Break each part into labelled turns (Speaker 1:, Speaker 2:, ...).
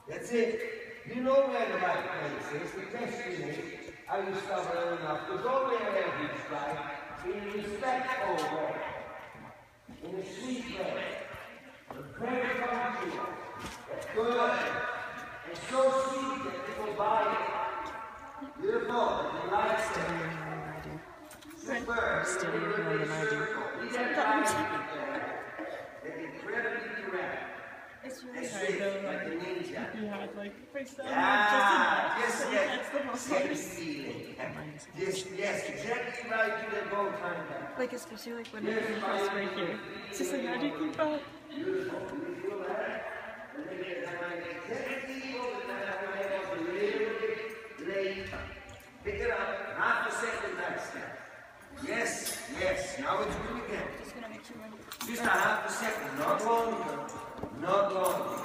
Speaker 1: That's it. You know where the right place is. The question is, are you stubborn enough to go where it's right, in a respectful way, in a sweet way, a very comfortable, that's good, and so sweet that people buy it. Beautiful, that you like it. Super.
Speaker 2: Still more than I do.
Speaker 1: Sometimes. They're incredibly correct.
Speaker 2: It's really hard though, like, if you had like freestyle
Speaker 1: yes,
Speaker 2: that's the most hard.
Speaker 1: Yes, exactly right, you didn't go time back.
Speaker 2: Like, especially like when you're first right here. It's just like, how do you keep up?
Speaker 1: Beautiful, you feel that? And then get that right exactly over that, a little bit late. Pick it up, half a second next step. Yes, yes, now it's good again.
Speaker 2: Just gonna make sure
Speaker 1: Just a half a second, not longer. Not longer.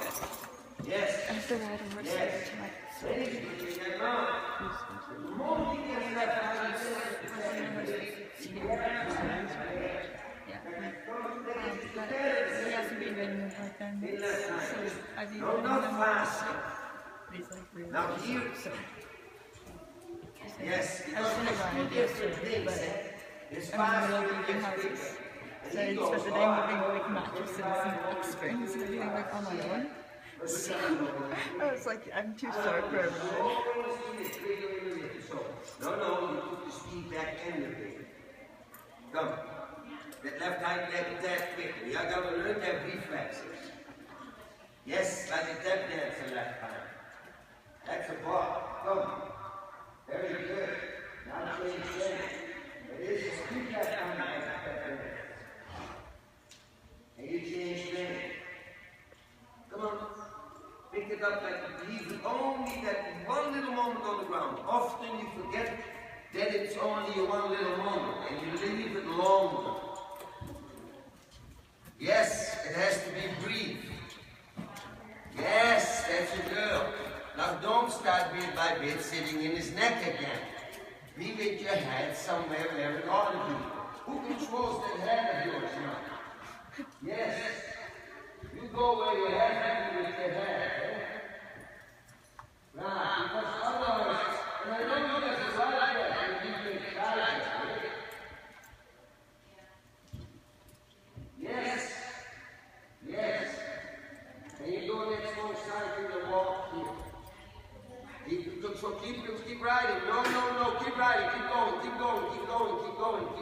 Speaker 1: Yes.
Speaker 2: after that, I'm working
Speaker 1: Yes.
Speaker 2: to like,
Speaker 1: Ready? The moment you get left out, you
Speaker 2: but he hasn't been doing it like that. So I've been
Speaker 1: no, not fast.
Speaker 2: He's like really
Speaker 1: Now here.
Speaker 2: so.
Speaker 1: Yes.
Speaker 2: I was gonna run it yesterday, but
Speaker 1: It's
Speaker 2: I'm
Speaker 1: fast.
Speaker 2: in the middle of moving houses. So I spent the day moving like mattresses and like springs and everything like on my own. So I was like, I'm too sore for everything.
Speaker 1: No, you put the speed back in the thing. Come. That left hand leg that quickly. You got to learn that reflexes. Yes, like a tap dancer left hand. That's a bar. Come. Very good. Now change lane. It is a keep that hand like that. And you change lane. Come on. Pick it up like you leave it only that one little moment on the ground. Often you forget that it's only a one little moment and you leave it longer. Yes, it has to be brief. Yes, that's a girl. Now don't start bit by bit sitting in his neck again. Be with your head somewhere where it ought to be. Who controls that head of yours now? Yes. You go where your head is with your head. Nah, because otherwise, and I know you guys are like that, you can try that. Yes. Yes. And you go next one side to the walk here. So keep riding. No, keep riding. Keep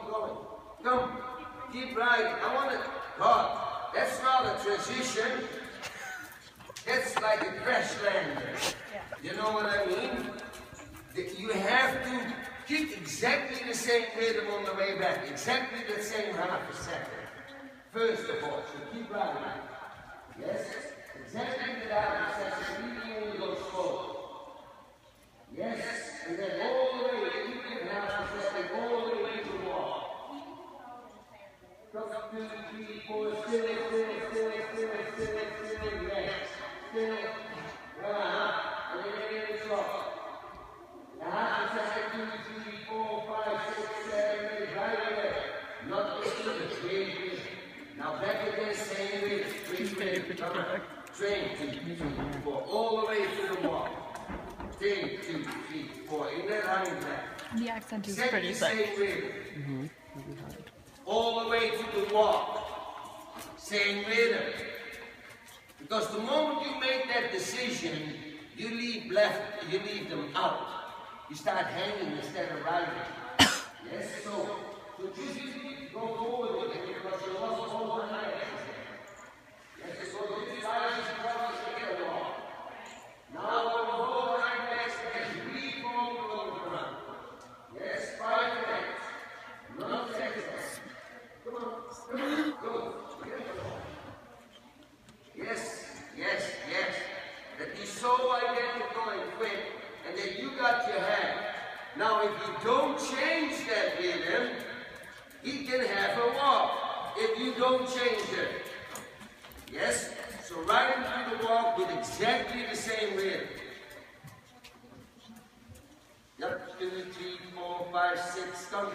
Speaker 1: going. Come, keep riding. I want to, God, that's not a transition. That's like a crash landing. You know what I mean? You have to keep exactly the same rhythm on the way back. Exactly the same half a second. First of all, so keep riding. Yes? Exactly the half a second, even when you go slow. Yes? And then all the way, keep it half a second, all the way to the wall. Come, 2, 3, 4, still, yes. Still. And then it's off. Now half a second, 2, 3, 4, 5, 6, 7, 8, right away. Not this way. Now back again, same way. Train, 2, 3, 4, all the way to the wall. Train, 2, 3, 4, in that running back.
Speaker 2: The accent is pretty sick.
Speaker 1: All the way to the wall. Same rhythm. Because the moment you make that decision, you leave them out. You start hanging instead of riding. Yes, so just go forward with it because you lost all the night. Yes, so this rise is probably to get along. Now when the whole right next to leave on the ground. Yes, 5 minutes. Not seconds. Come on. Go. Yes. That he's so identical and quick, and that you got your hand. Now, if you don't change that rhythm, he can have a walk. If you don't change it. Yes? So riding through the walk with exactly the same rhythm. Yep, 2, 3, 4, 5, 6, come,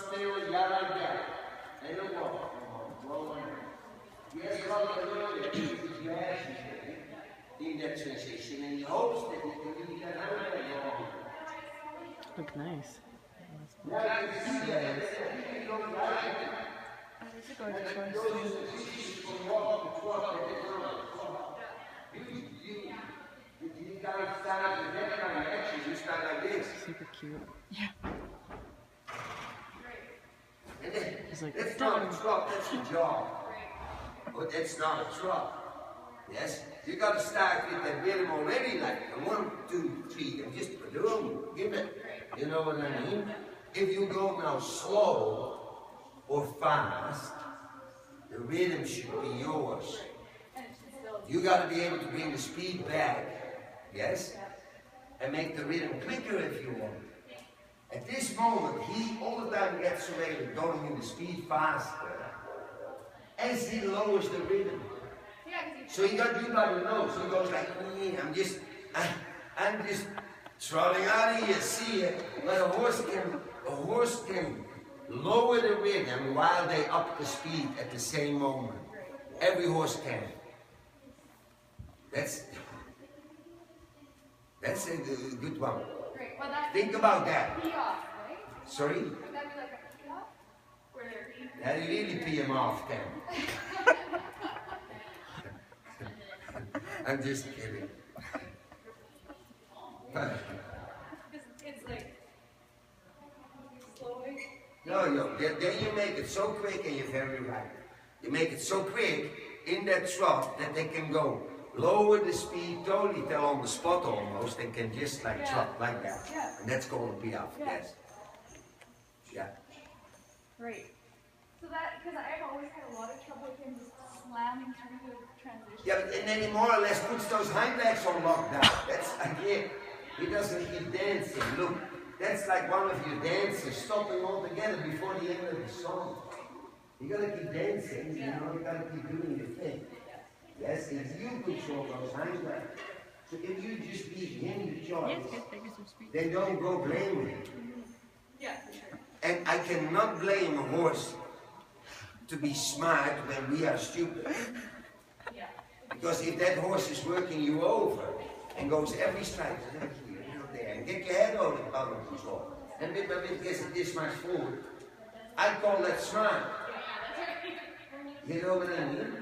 Speaker 1: still, yeah, like that. And a walk. Yes, brother, in that transition, and he hopes that he can really get out of that.
Speaker 2: Look nice.
Speaker 1: Now you can see that.
Speaker 2: There's a gorgeous horse.
Speaker 1: You gotta stand in that kind of action, you stand like this.
Speaker 2: Super cute. Yeah.
Speaker 1: And then,
Speaker 2: He's like,
Speaker 1: that's not a truck, that's a job. But that's not a truck. Yes? You gotta start with that rhythm already, like 1, 2, 3, and just boom, give it. You know what I mean? If you go now slow or fast, the rhythm should be yours. You gotta be able to bring the speed back. Yes? And make the rhythm quicker if you want. At this moment, he all the time gets away with going in the speed faster as he lowers the rhythm. So he got you by the nose. He goes like, I'm just trotting out of here, see it. But a horse can lower the rhythm while they up the speed at the same moment. Every horse can. That's a good one.
Speaker 3: Well,
Speaker 1: Think about that.
Speaker 3: pee off, right?
Speaker 1: Sorry?
Speaker 3: Would that be like a pee off? Where they're peeing?
Speaker 1: Now you really pee him off then. I'm just kidding.
Speaker 3: It's like slowly.
Speaker 1: No, then you make it so quick, and you're very right. You make it so quick in that trot that they can go lower the speed totally till on the spot almost, and can just like trot like that.
Speaker 3: Yeah.
Speaker 1: And that's called a pee off, yes. Yeah.
Speaker 3: Right. So that, because I've always had a lot of trouble with him just slamming through the transition.
Speaker 1: Yeah, and then he more or less puts those hind legs on lockdown. That's again, he doesn't keep dancing. Look, that's like one of your dancers stopping altogether before the end of the song. You gotta keep dancing, you know, you gotta keep doing your thing. Yes, if you control those hind legs. So if you just give him the choice, then don't go blaming him.
Speaker 3: Yeah, for sure.
Speaker 1: And I cannot blame a horse to be smart when we are stupid.
Speaker 3: Yeah.
Speaker 1: Because if that horse is working you over and goes every strike, there, and get your head out of control, and bit by bit gets this much forward, I call that smart. You know what I mean?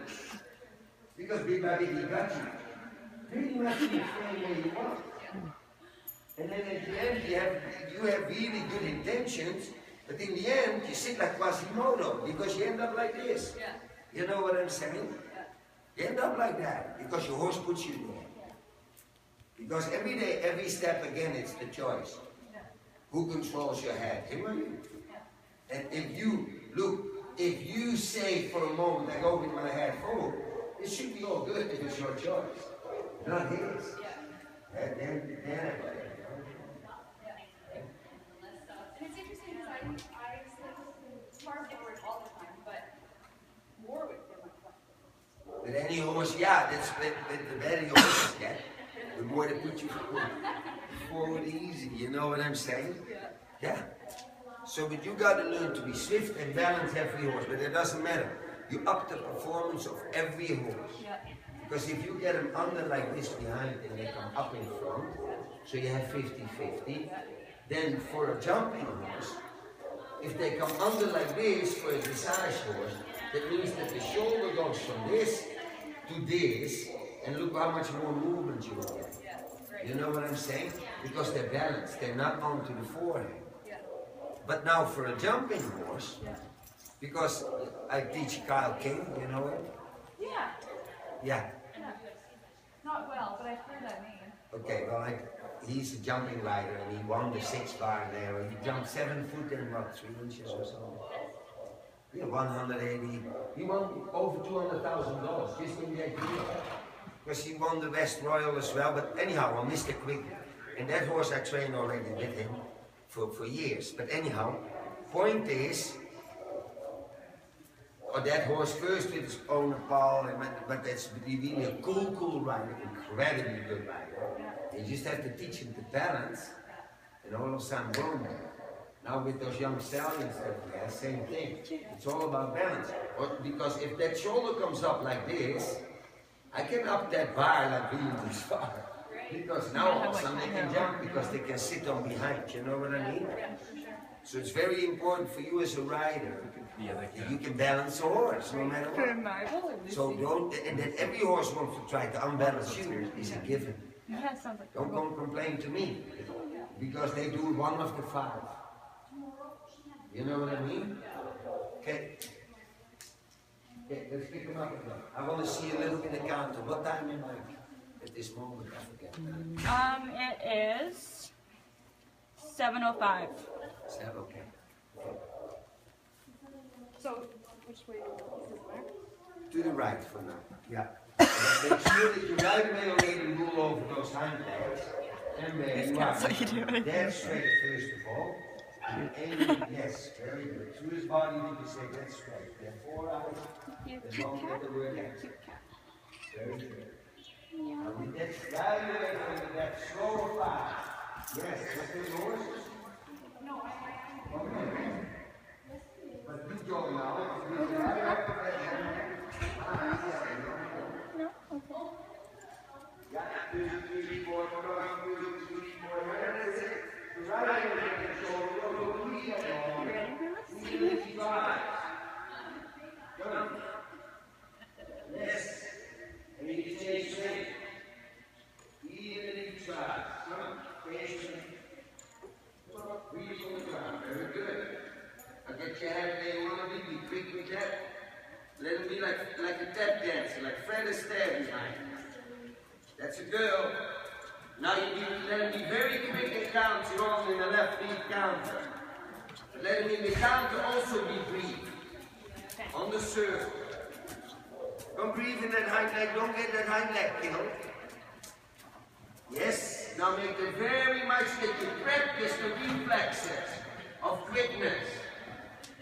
Speaker 1: Because bit by bit he got you. Pretty much in the same way you want. And then at the end you have really good intentions, but in the end you sit like Quasimodo because you end up like this.
Speaker 3: Yeah.
Speaker 1: You know what I'm saying? You end up like that because your horse puts you there. Because every day, every step again, it's the choice. Who controls your head? Him or you? And if you, look, if you say for a moment, I go with my head forward, it should be all good if it's your choice, not his. And then
Speaker 3: It's interesting because I slip far forward all the time, but more with different questions.
Speaker 1: with any horse, yeah, that's the better your horses get, the more they put you forward easy, you know what I'm saying? Yeah. So, but you got to learn to be swift and balanced every horse, but it doesn't matter. You up the performance of every horse.
Speaker 3: Yeah.
Speaker 1: Because if you get them under like this behind and they come up in front, so you have 50-50, then for a jumping horse, if they come under like this for a dressage horse, that means that the shoulder goes from this to this, and look how much more movement you will get. You know what I'm saying? Because they're balanced, they're not onto the forehand. But now for a jumping horse, because I teach Kyle King, you know it?
Speaker 3: Yeah.
Speaker 1: Yeah.
Speaker 3: Not well, but I've heard that name.
Speaker 1: Okay, well, he's a jumping rider and he won the 6 bar there. He jumped 7 foot and what, 3 inches or something. Yeah, 180. He won over $200,000 just in that year. Because he won the West Royal as well. But anyhow, on Mr. Quick, and that horse I trained already with him for years. But anyhow, point is, or that horse first with his owner Paul, but that's really a cool rider, incredibly good rider. You just have to teach him to balance, and all of a sudden, boom. Now with those young stallions, yeah, same thing. It's all about balance. Because if that shoulder comes up like this, I can can up that bar like really this far. Because now all of a sudden they can jump because they can sit on behind, you know what I mean? So it's very important for you as a rider that you can balance a horse no matter what. So don't, and that every horse wants to try to unbalance you is a given. Don't come complain to me because they do one of the 5. You know what I mean? Okay. Okay, let's pick them up again. I want to see a little bit of counter. What time am I at this moment? I forget.
Speaker 2: It is 7:05.
Speaker 1: 7, okay.
Speaker 3: So, which way is this?
Speaker 1: To the right for now. Yeah. Make sure that your right way already rule over those hind legs. And there you are. Dead straight first of all. And aim, yes, very good. Through his body, you can say that's straight. Then 4 eyes. Then don't get the word X. Very good. Now with that right away from that slow fast. Yes, what's the horses? No, okay. But you go now. Yeah, 2, 3, 4, 5, 2, 3, 4. The right way to control yes. And you can stay straight. Even if you try. Patient. Breathe on the ground. Very good. I'll get your head where you want to be. Be quick with that. Let it be like a tap dancer, like Fred Astaire behind. That's a girl. Now you let him be very quick and count wrong in the left lead counter. Let him in the counter also be brief. On the circle. Don't breathe in that hind leg, don't get that hind leg killed. Yes, now make it very much that you practice the reflexes of quickness.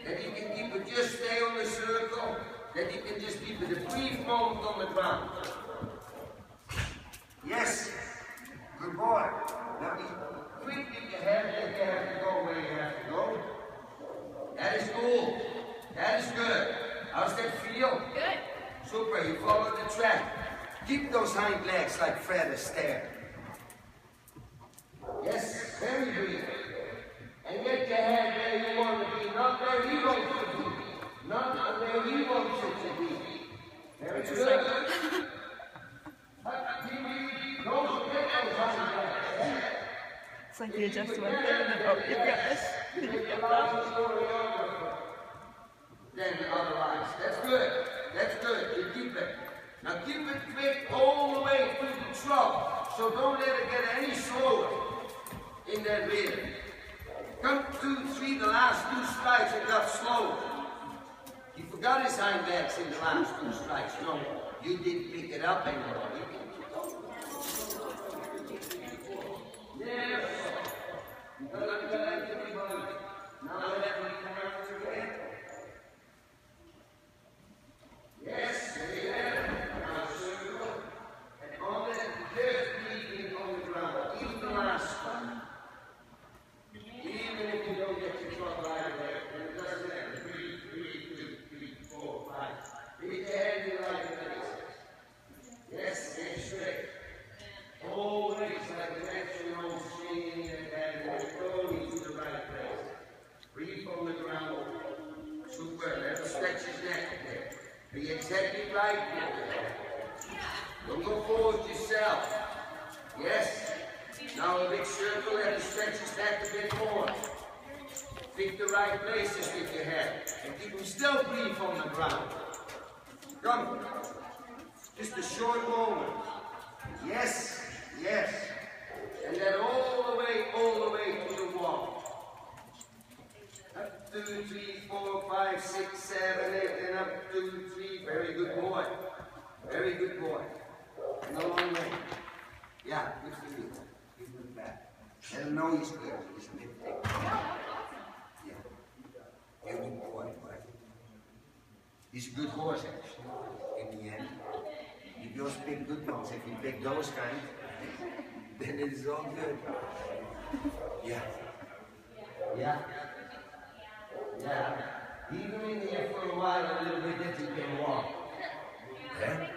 Speaker 1: That you can keep it, just stay on the circle, that you can just keep it a brief moment on the ground. Yes, good boy. Now be quick if you have to go where you have to go. That is cool. That is good. How's that feel?
Speaker 3: Good.
Speaker 1: Super, you follow the track. Keep those hind legs like Fred Astaire. Yes, very good. And get your head where you want to be, not where he wants to be. Not where he wants it to be. Very good. Don't forget those hind legs.
Speaker 2: It's like you adjust one thing and then, oh, you've got this. Then you get that.
Speaker 1: Then the other eyes. That's good. That's good. You keep it. Now keep it quick all the way through the trot. So don't let it get any slower in that rhythm. Come 2, 3, the last 2 strikes it got slower. He forgot his hind legs in the last 2 strikes. No, you didn't pick it up anymore. Yes. Now let everybody come out together. Yes, now circle. And on that, just breathing on the ground. Even the last one. Even if you don't get your trot right away, it doesn't matter. 3, 2, 3, 4, 5. Reach your head in the right place. Yes, stay straight. Always like an metronome swinging and slowly to the right place. Breathe on the ground. Super. Let him stretch his neck there. Be exactly right with it. Don't go forward yourself. Yes. Now a big circle and stretch his neck a bit more. Pick the right places with your head. And keep him still brief on the ground. Come. Just a short moment. Yes. Yes. And then all the way to the wall. Up 2, 3, 4, 5, 6, 7, 8, and up 2, 3. Very good boy. Very good boy. And a long way. Yeah, good for you. Give him back. Let him know he's good. He's a big thing. Yeah. You're a good boy. He's a good horse, actually, in the end. If you just pick good ones, if you pick those kind, then it is all good. Yeah. Yeah. Yeah. Leave him in here for a while, a little bit, that you can walk. Yeah?